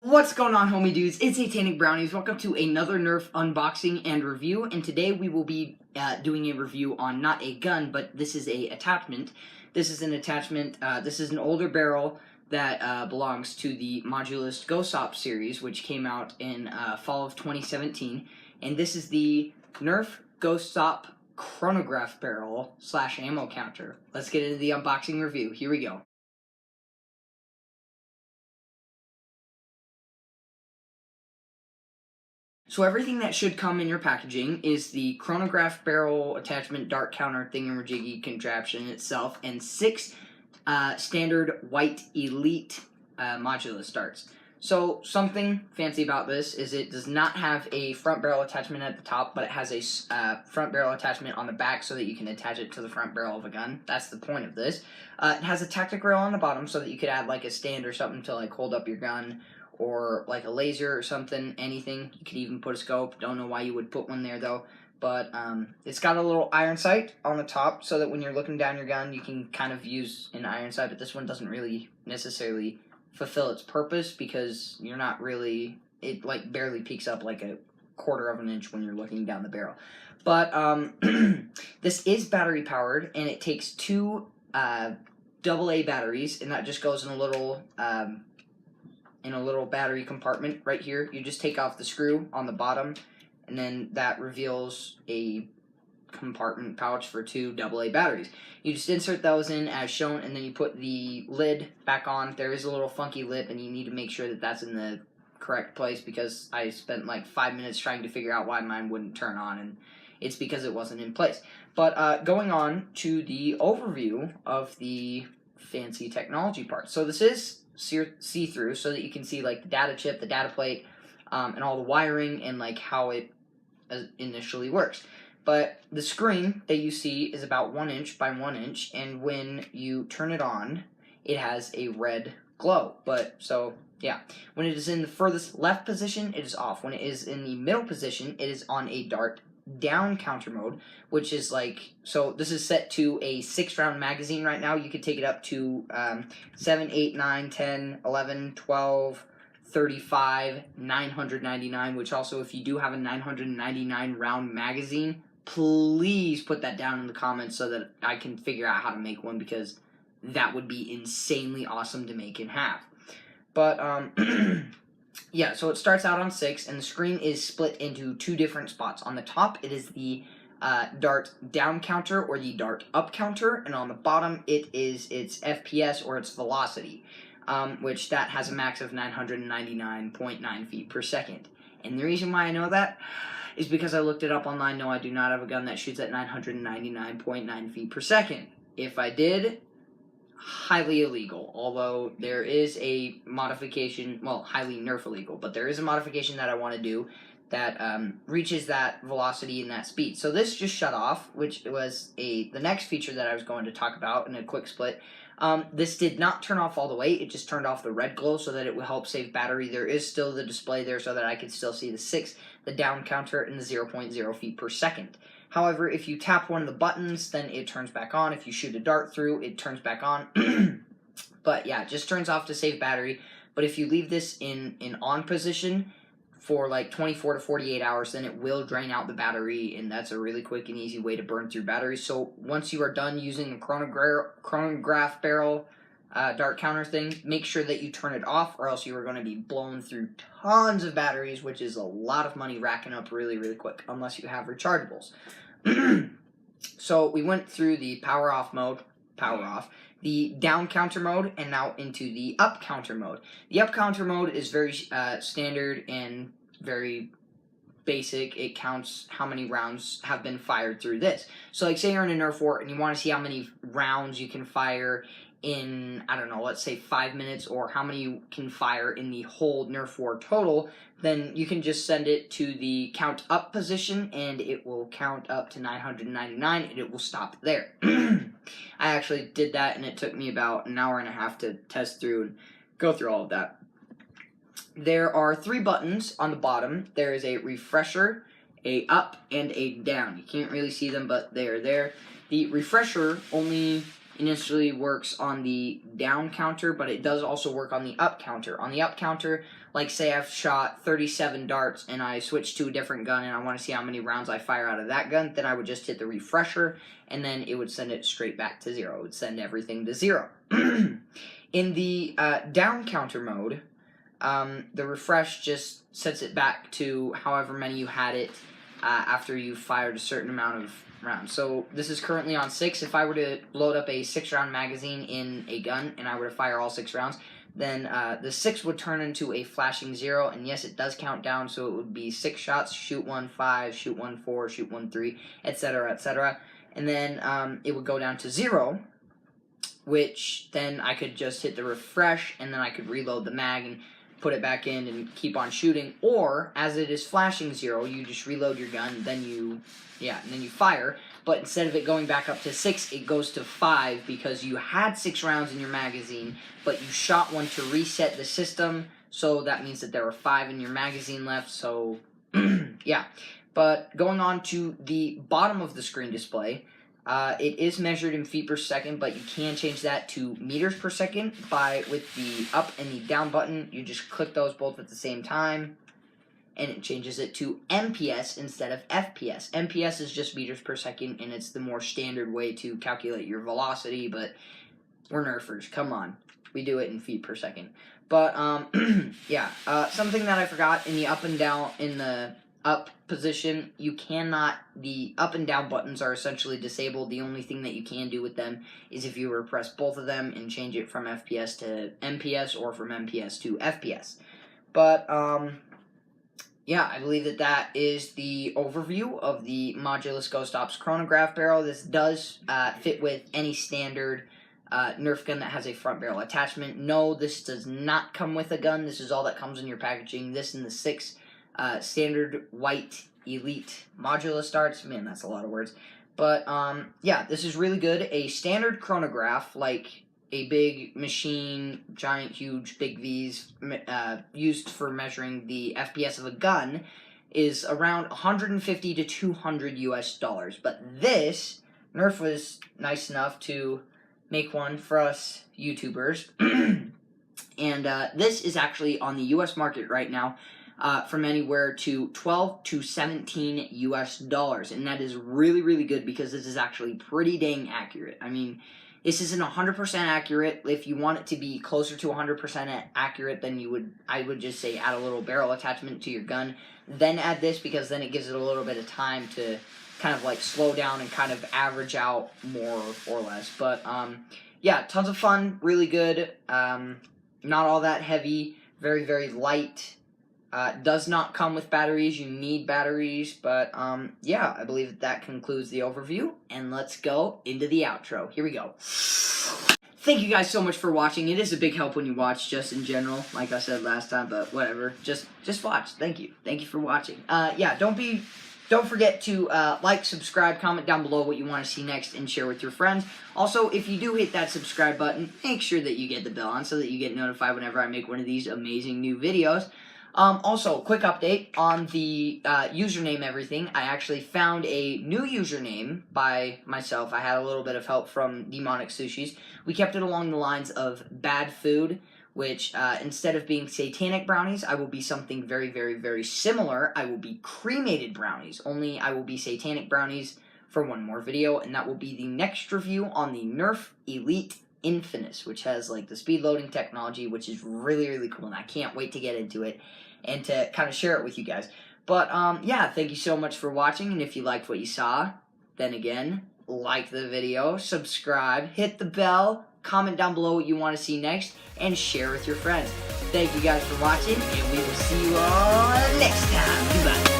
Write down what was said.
What's going on, homie dudes? It's Satanic Brownies. Welcome to another Nerf unboxing and review, and today we will be doing a review on not a gun, but this is a attachment. This is an attachment, this is an older barrel that belongs to the Modulus Ghost Op series, which came out in fall of 2017, and this is the Nerf Ghost Op chronograph barrel / ammo counter. Let's get into the unboxing review. Here we go. So everything that should come in your packaging is the chronograph barrel attachment dart counter thingamajiggy contraption itself and 6 standard white elite Modulus darts. So something fancy about this is it does not have a front barrel attachment at the top, but it has a front barrel attachment on the back so that you can attach it to the front barrel of a gun. That's the point of this. It has a tactic rail on the bottom so that you could add like a stand or something to like hold up your gun, or like a laser or something, anything. You could even put a scope. Don't know why you would put one there though. But it's got a little iron sight on the top so that when you're looking down your gun, you can kind of use an iron sight, but this one doesn't really necessarily fulfill its purpose because you're not really, it like barely peeks up like a 1/4 of an inch when you're looking down the barrel. But this is battery powered, and it takes 2 AA batteries, and that just goes in a little battery compartment right here. You just take off the screw on the bottom, and then that reveals a compartment pouch for 2 AA batteries. You just insert those in as shown, and then you put the lid back on. There is a little funky lip, and you need to make sure that that's in the correct place because I spent like 5 minutes trying to figure out why mine wouldn't turn on, and it's because it wasn't in place. But going on to the overview of the fancy technology part. So this is see-through so that you can see like the data chip, the data plate, and all the wiring and like how it initially works. But the screen that you see is about 1 inch by 1 inch, and when you turn it on, it has a red glow. But so yeah, when it is in the furthest left position, it is off. When it is in the middle position, it is on a dart down counter mode, which is like, so this is set to a 6-round magazine right now. You could take it up to 7, 8, 9, 10, 11, 12, 35, 999, which also, if you do have a 999 round magazine, please put that down in the comments so that I can figure out how to make one, because that would be insanely awesome to make and have. But yeah, so it starts out on 6, and the screen is split into 2 different spots. On the top, it is the dart down counter or the dart up counter, and on the bottom, it is its FPS or its velocity, which that has a max of 999.9 feet per second. And the reason why I know that is because I looked it up online. No, I do not have a gun that shoots at 999.9 feet per second. If I did, highly illegal, although there is a modification, well, highly Nerf illegal, but there is a modification that I want to do that reaches that velocity and that speed. So this just shut off, which was the next feature that I was going to talk about in a quick split. This did not turn off all the way, it just turned off the red glow so that it would help save battery. There is still the display there so that I could still see the 6, the down counter, and the 0.0 feet per second. However, if you tap one of the buttons, then it turns back on. If you shoot a dart through, it turns back on. But yeah, it just turns off to save battery. But if you leave this in on position for like 24 to 48 hours, then it will drain out the battery, and that's a really quick and easy way to burn through batteries. So once you are done using the chronograph barrel dart counter thing, make sure that you turn it off, or else you are going to be blown through tons of batteries, which is a lot of money racking up really, really quick, unless you have rechargeables. So we went through the power off mode, the down counter mode, and now into the up counter mode. The up counter mode is very standard and very basic. It counts how many rounds have been fired through this. So like, say you're in a Nerf war and you want to see how many rounds you can fire in, I don't know, let's say 5 minutes, or how many you can fire in the whole Nerf war total, then you can just send it to the count up position, and it will count up to 999, and it will stop there. I actually did that, and it took me about an hour and a half to test through and go through all of that. There are 3 buttons on the bottom. There is a refresher, a up, and a down. You can't really see them, but they are there. The refresher only initially works on the down counter, but it does also work on the up counter. On the up counter, Like, say I've shot 37 darts and I switch to a different gun and I want to see how many rounds I fire out of that gun, then I would just hit the refresher and then it would send it straight back to 0. It would send everything to 0. In the down counter mode, the refresh just sets it back to however many you had it after you fired a certain amount of rounds. So this is currently on 6. If I were to load up a 6-round magazine in a gun and I were to fire all 6 rounds, then the 6 would turn into a flashing 0, and yes, it does count down, so it would be 6 shots, shoot 1 5, shoot 1 4, shoot 1 3, etc., etc., and then it would go down to 0, which then I could just hit the refresh, and then I could reload the mag and put it back in and keep on shooting, or as it is flashing 0, you just reload your gun, then you fire, but instead of it going back up to 6, it goes to 5 because you had 6 rounds in your magazine, but you shot one to reset the system, so that means that there are 5 in your magazine left, so yeah. But going on to the bottom of the screen display, it is measured in feet per second, but you can change that to meters per second with the up and the down button. You just click those both at the same time, and it changes it to MPS instead of FPS. MPS is just meters per second, and it's the more standard way to calculate your velocity, but we're nerfers, come on. We do it in feet per second. But, yeah, something that I forgot in the up and down, in the up position, you cannot, the up and down buttons are essentially disabled. The only thing that you can do with them is if you press both of them and change it from FPS to MPS or from MPS to FPS. But, yeah, I believe that is the overview of the Modulus Ghost Ops chronograph barrel. This does fit with any standard Nerf gun that has a front barrel attachment. No, this does not come with a gun. This is all that comes in your packaging. This and the 6 standard white elite Modulus darts. Man, that's a lot of words. But, yeah, this is really good. A standard chronograph, like a big machine, giant, huge, big V's, used for measuring the FPS of a gun, is around $150 to $200 US. But this, Nerf was nice enough to make one for us YouTubers. And this is actually on the US market right now from anywhere to $12 to $17 US. And that is really, really good because this is actually pretty dang accurate. I mean, this isn't 100% accurate. If you want it to be closer to 100% accurate, then I would just say add a little barrel attachment to your gun, then add this, because then it gives it a little bit of time to kind of like slow down and kind of average out more or less. But yeah, tons of fun, really good, not all that heavy, very, very light. Does not come with batteries. You need batteries, but yeah, I believe that concludes the overview, and let's go into the outro. Here we go. Thank you guys so much for watching. It is a big help when you watch, just in general, like I said last time, but whatever. Just watch. Thank you. Thank you for watching. Yeah, don't forget to like, subscribe, comment down below what you want to see next, and share with your friends. Also, if you do hit that subscribe button, make sure that you get the bell on so that you get notified whenever I make one of these amazing new videos. Also, quick update on the username everything. I actually found a new username by myself. I had a little bit of help from Demonic Sushis. We kept it along the lines of Bad Food, which instead of being Satanic Brownies, I will be something very, very, very similar. I will be Cremated Brownies, only I will be Satanic Brownies for one more video, and that will be the next review on the Nerf Elite Infinus, which has like the speed loading technology, which is really, really cool, and I can't wait to get into it and to kind of share it with you guys. But yeah, thank you so much for watching, and if you liked what you saw, then again, like the video, subscribe, hit the bell, comment down below what you want to see next, and share with your friends. Thank you guys for watching, and we will see you all next time. Goodbye.